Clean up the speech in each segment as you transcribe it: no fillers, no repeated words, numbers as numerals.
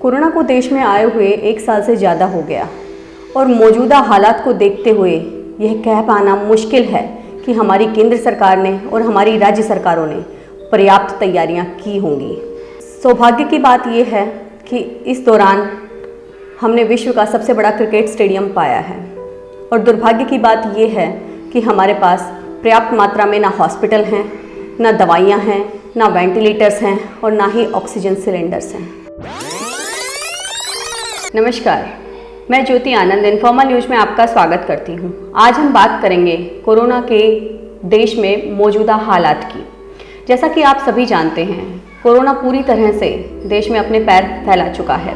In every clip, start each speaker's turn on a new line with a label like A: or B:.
A: Corona को देश में आए हुए 1 साल से ज़्यादा हो गया और मौजूदा हालात को देखते हुए यह कह पाना मुश्किल है कि हमारी केंद्र सरकार ने और हमारी राज्य सरकारों ने पर्याप्त तैयारियां की होंगी। सौभाग्य की बात यह है कि इस दौरान हमने विश्व का सबसे बड़ा क्रिकेट स्टेडियम पाया है और दुर्भाग्य की बात यह है कि हमारे पास पर्याप्त मात्रा में ना हॉस्पिटल हैं, ना दवाइयाँ हैं, ना वेंटिलेटर्स हैं और ना ही ऑक्सीजन सिलेंडर्स हैं। नमस्कार, मैं ज्योति आनंद इन्फॉर्मल न्यूज़ में आपका स्वागत करती हूं। आज हम बात करेंगे कोरोना के देश में मौजूदा हालात की। जैसा कि आप सभी जानते हैं, कोरोना पूरी तरह से देश में अपने पैर फैला चुका है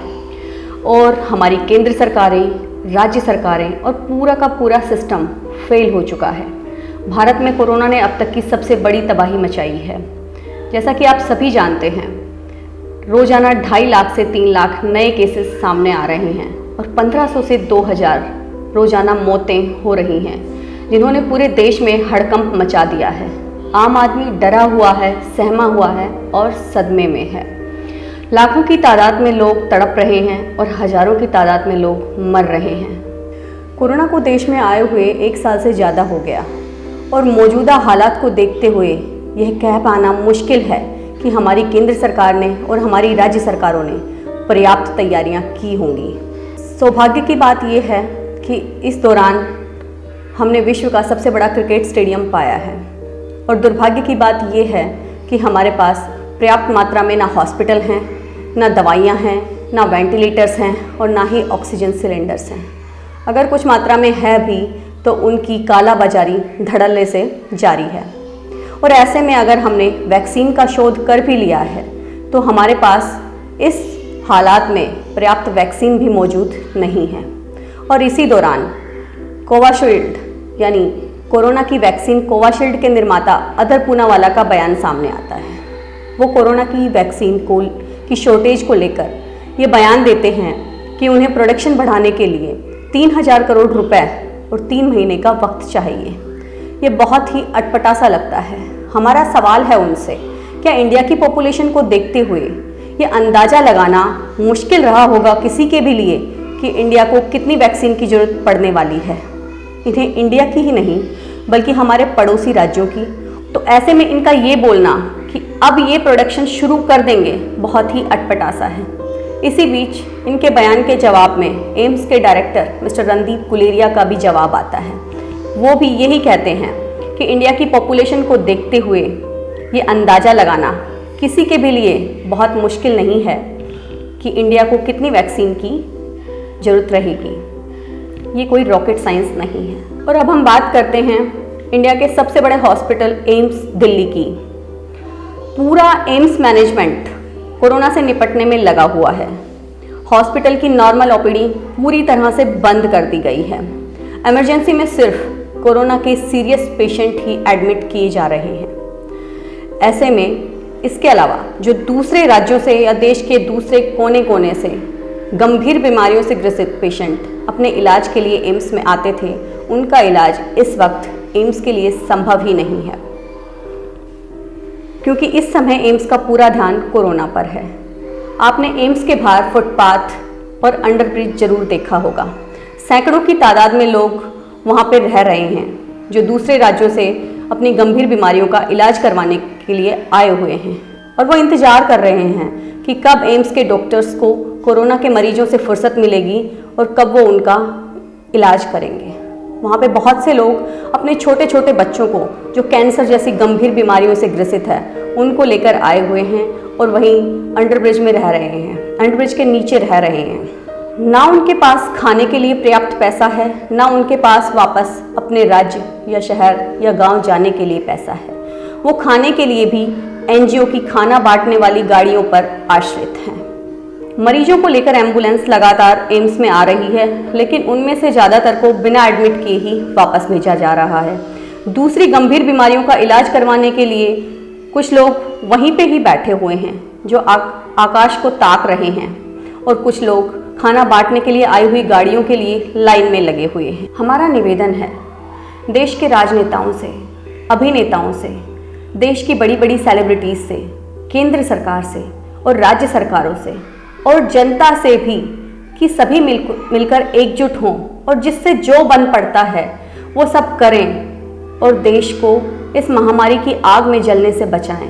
A: और हमारी केंद्र सरकारें, राज्य सरकारें और पूरा का पूरा सिस्टम फेल हो चुका है। भारत में कोरोना ने अब तक की सबसे बड़ी तबाही मचाई है। जैसा कि आप सभी जानते हैं, रोजाना 2.5 लाख से 3 लाख नए केसेस सामने आ रहे हैं और 1500 से 2000 रोजाना मौतें हो रही हैं, जिन्होंने पूरे देश में हड़कंप मचा दिया है। आम आदमी डरा हुआ है, सहमा हुआ है और सदमे में है। लाखों की तादाद में लोग तड़प रहे हैं और हजारों की तादाद में लोग मर रहे हैं। कोरोना को देश में आए हुए 1 साल से ज़्यादा हो गया और मौजूदा हालात को देखते हुए यह कह पाना मुश्किल है कि हमारी केंद्र सरकार ने और हमारी राज्य सरकारों ने पर्याप्त तैयारियां की होंगी। सौभाग्य की बात यह है कि इस दौरान हमने विश्व का सबसे बड़ा क्रिकेट स्टेडियम पाया है और दुर्भाग्य की बात यह है कि हमारे पास पर्याप्त मात्रा में ना हॉस्पिटल हैं, ना दवाइयाँ हैं, ना वेंटिलेटर्स हैं और ना ही ऑक्सीजन सिलेंडर्स हैं। अगर कुछ मात्रा में है भी तो उनकी कालाबाजारी धड़ल्ले से जारी है। और ऐसे में अगर हमने वैक्सीन का शोध कर भी लिया है तो हमारे पास इस हालात में पर्याप्त वैक्सीन भी मौजूद नहीं है। और इसी दौरान कोविशील्ड यानी कोरोना की वैक्सीन कोविशील्ड के निर्माता अदर पूनावाला का बयान सामने आता है। वो कोरोना की वैक्सीन की शॉर्टेज को लेकर ये बयान देते हैं कि उन्हें प्रोडक्शन बढ़ाने के लिए 3000 करोड़ रुपए और 3 महीने का वक्त चाहिए। ये बहुत ही अटपटा सा लगता है। हमारा सवाल है उनसे, क्या इंडिया की पॉपुलेशन को देखते हुए ये अंदाज़ा लगाना मुश्किल रहा होगा किसी के भी लिए कि इंडिया को कितनी वैक्सीन की ज़रूरत पड़ने वाली है? इन्हें इंडिया की ही नहीं बल्कि हमारे पड़ोसी राज्यों की। तो ऐसे में इनका ये बोलना कि अब ये प्रोडक्शन शुरू कर देंगे बहुत ही अटपटा सा है। इसी बीच इनके बयान के जवाब में एम्स के डायरेक्टर मिस्टर रणदीप गुलेरिया का भी जवाब आता है। वो भी यही कहते हैं कि इंडिया की पॉपुलेशन को देखते हुए ये अंदाज़ा लगाना किसी के भी लिए बहुत मुश्किल नहीं है कि इंडिया को कितनी वैक्सीन की ज़रूरत रहेगी। ये कोई रॉकेट साइंस नहीं है। और अब हम बात करते हैं इंडिया के सबसे बड़े हॉस्पिटल एम्स दिल्ली की। पूरा एम्स मैनेजमेंट कोरोना से निपटने में लगा हुआ है। हॉस्पिटल की नॉर्मल ओपीडी पूरी तरह से बंद कर दी गई है। इमरजेंसी में सिर्फ कोरोना के सीरियस पेशेंट ही एडमिट किए जा रहे हैं। ऐसे में इसके अलावा जो दूसरे राज्यों से या देश के दूसरे कोने कोने से गंभीर बीमारियों से ग्रसित पेशेंट अपने इलाज के लिए एम्स में आते थे, उनका इलाज इस वक्त एम्स के लिए संभव ही नहीं है, क्योंकि इस समय एम्स का पूरा ध्यान कोरोना पर है। आपने एम्स के बाहर फुटपाथ और अंडरब्रिज जरूर देखा होगा। सैकड़ों की तादाद में लोग वहाँ पर रह रहे हैं जो दूसरे राज्यों से अपनी गंभीर बीमारियों का इलाज करवाने के लिए आए हुए हैं और वो इंतज़ार कर रहे हैं कि कब एम्स के डॉक्टर्स को कोरोना के मरीजों से फुर्सत मिलेगी और कब वो उनका इलाज करेंगे। वहाँ पे बहुत से लोग अपने छोटे छोटे बच्चों को जो कैंसर जैसी गंभीर बीमारियों से ग्रसित है उनको लेकर आए हुए हैं और वहीं अंडरब्रिज में रह रहे हैं, अंडरब्रिज के नीचे रह रहे हैं। ना उनके पास खाने के लिए पर्याप्त पैसा है, ना उनके पास वापस अपने राज्य या शहर या गांव जाने के लिए पैसा है। वो खाने के लिए भी एनजीओ की खाना बांटने वाली गाड़ियों पर आश्रित हैं। मरीजों को लेकर एम्बुलेंस लगातार एम्स में आ रही है, लेकिन उनमें से ज़्यादातर को बिना एडमिट किए ही वापस भेजा जा रहा है। दूसरी गंभीर बीमारियों का इलाज करवाने के लिए कुछ लोग वहीं पे ही बैठे हुए हैं जो आकाश को ताक रहे हैं और कुछ लोग खाना बांटने के लिए आई हुई गाड़ियों के लिए लाइन में लगे हुए हैं। हमारा निवेदन है देश के राजनेताओं से, अभिनेताओं से, देश की बड़ी बड़ी सेलिब्रिटीज़ से, केंद्र सरकार से और राज्य सरकारों से और जनता से भी कि सभी मिलकर एकजुट हों और जिससे जो बन पड़ता है वो सब करें और देश को इस महामारी की आग में जलने से बचाएं।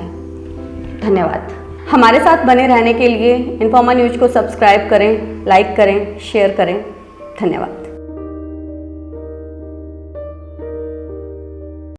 A: धन्यवाद। हमारे साथ बने रहने के लिए इन्फॉर्मा न्यूज़ को सब्सक्राइब करें, लाइक करें, शेयर करें। धन्यवाद।